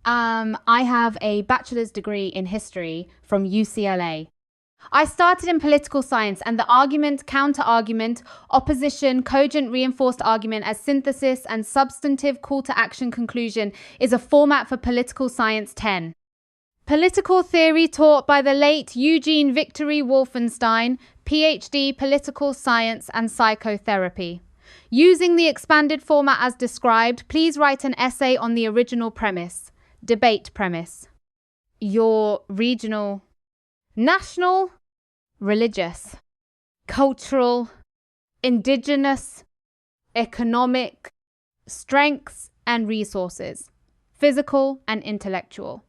I have a bachelor's degree in history from UCLA. I started in political science, and the argument, counter-argument, opposition, cogent reinforced argument as synthesis and substantive call to action conclusion is a format for Political Science 10. Political theory taught by the late Eugene Victory Wolfenstein, PhD, political science and psychotherapy. Using the expanded format as described, please write an essay on the original premise. Debate premise. Your regional, national, religious, cultural, indigenous, economic, strengths and resources, physical and intellectual,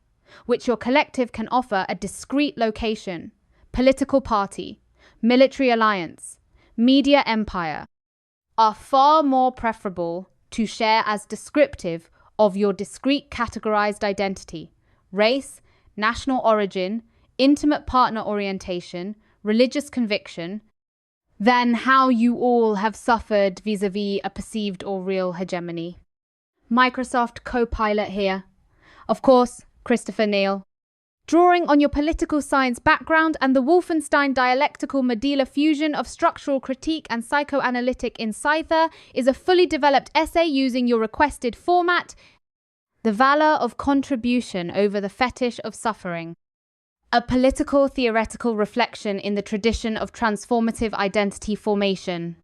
which your collective can offer a discrete location, political party, military alliance, media empire, are far more preferable to share as descriptive of your discrete categorized identity, race, national origin, intimate partner orientation, religious conviction, than how you all have suffered vis-a-vis a perceived or real hegemony. Microsoft Copilot here. Of course, Christopher Neal. Drawing on your political science background and the Wolfenstein dialectical modular fusion of structural critique and psychoanalytic in Cypher is a fully developed essay using your requested format, The Valor of Contribution over the Fetish of Suffering. A political theoretical reflection in the tradition of transformative identity formation.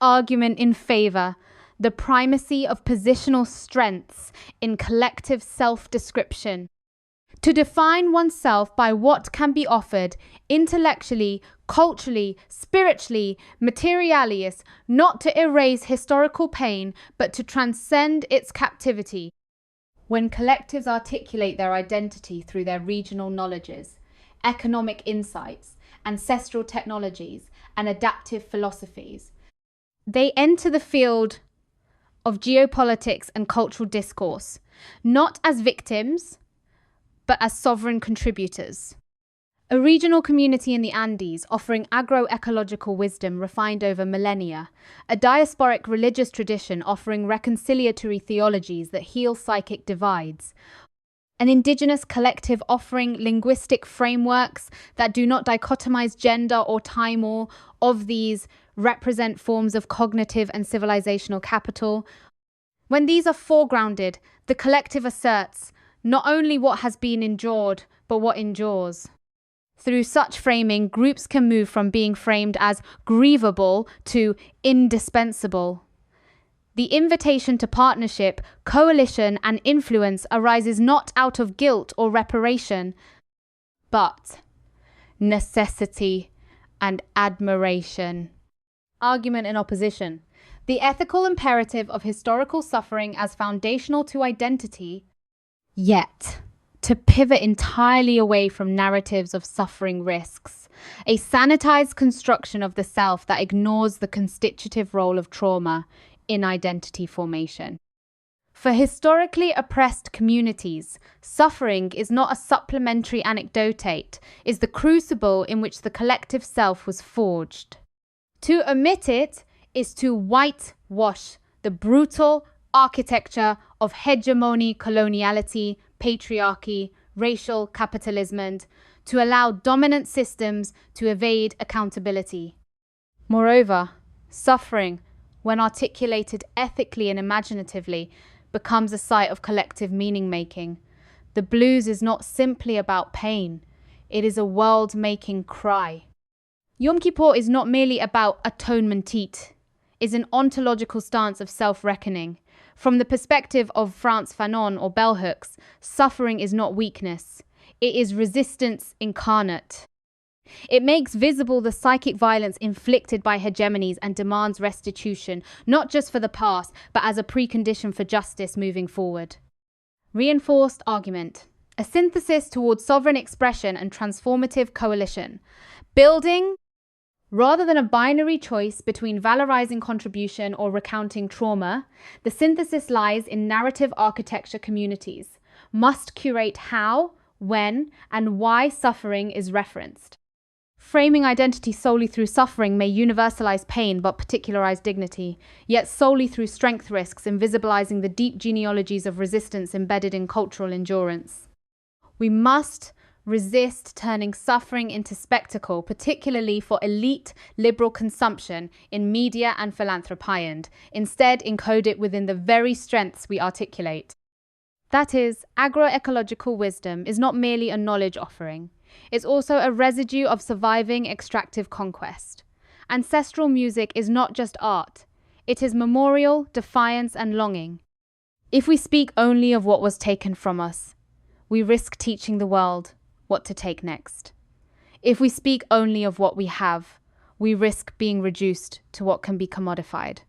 Argument in favor. The primacy of positional strengths in collective self-description. To define oneself by what can be offered intellectually, culturally, spiritually, materialis, not to erase historical pain, but to transcend its captivity. When collectives articulate their identity through their regional knowledges, economic insights, ancestral technologies, and adaptive philosophies, they enter the field of geopolitics and cultural discourse, not as victims, but as sovereign contributors. A regional community in the Andes offering agroecological wisdom refined over millennia, a diasporic religious tradition offering reconciliatory theologies that heal psychic divides, an indigenous collective offering linguistic frameworks that do not dichotomize gender or time, or of these represent forms of cognitive and civilizational capital. When these are foregrounded, the collective asserts not only what has been endured, but what endures. Through such framing, groups can move from being framed as grievable to indispensable. The invitation to partnership, coalition, and influence arises not out of guilt or reparation, but necessity and admiration. Argument in opposition. The ethical imperative of historical suffering as foundational to identity, yet to pivot entirely away from narratives of suffering risks, a sanitized construction of the self that ignores the constitutive role of trauma in identity formation. For historically oppressed communities, suffering is not a supplementary anecdote, is the crucible in which the collective self was forged. To omit it is to whitewash the brutal architecture of hegemony, coloniality, patriarchy, racial capitalism, to allow dominant systems to evade accountability. Moreover, suffering, when articulated ethically and imaginatively, becomes a site of collective meaning-making. The blues is not simply about pain, it is a world-making cry. Yom Kippur is not merely about atonement, is an ontological stance of self-reckoning. From the perspective of Frantz Fanon or bell hooks, suffering is not weakness, it is resistance incarnate. It makes visible the psychic violence inflicted by hegemonies and demands restitution, not just for the past, but as a precondition for justice moving forward. Reinforced argument. A synthesis towards sovereign expression and transformative coalition. Building, rather than a binary choice between valorizing contribution or recounting trauma, the synthesis lies in narrative architecture communities, must curate how, when, and why suffering is referenced. Framing identity solely through suffering may universalize pain but particularize dignity, yet solely through strength risks invisibilizing the deep genealogies of resistance embedded in cultural endurance. We must resist turning suffering into spectacle, particularly for elite liberal consumption in media and philanthropy, and instead encode it within the very strengths we articulate. That is, agroecological wisdom is not merely a knowledge offering. It's also a residue of surviving extractive conquest. Ancestral music is not just art. It is memorial, defiance, and longing. If we speak only of what was taken from us, we risk teaching the world what to take next. If we speak only of what we have, we risk being reduced to what can be commodified.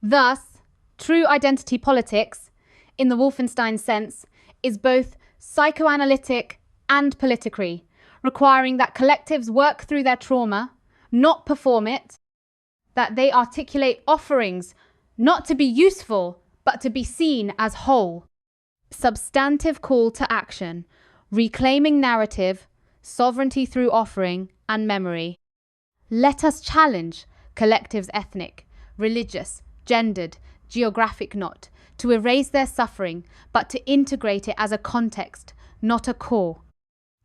Thus, true identity politics, in the Wolfenstein sense, is both psychoanalytic and politicry, requiring that collectives work through their trauma, not perform it, that they articulate offerings not to be useful, but to be seen as whole. Substantive call to action, reclaiming narrative, sovereignty through offering, and memory. Let us challenge collectives ethnic, religious, gendered, geographic not, to erase their suffering, but to integrate it as a context, not a core.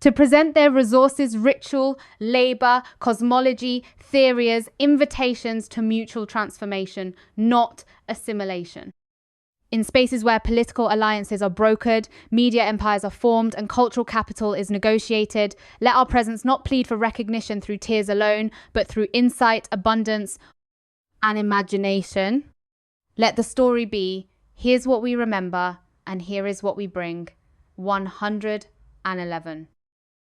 To present their resources, ritual, labor, cosmology, theories, invitations to mutual transformation, not assimilation. In spaces where political alliances are brokered, media empires are formed, and cultural capital is negotiated, let our presence not plead for recognition through tears alone, but through insight, abundance, and imagination. Let the story be, here's what we remember, and here is what we bring. 111.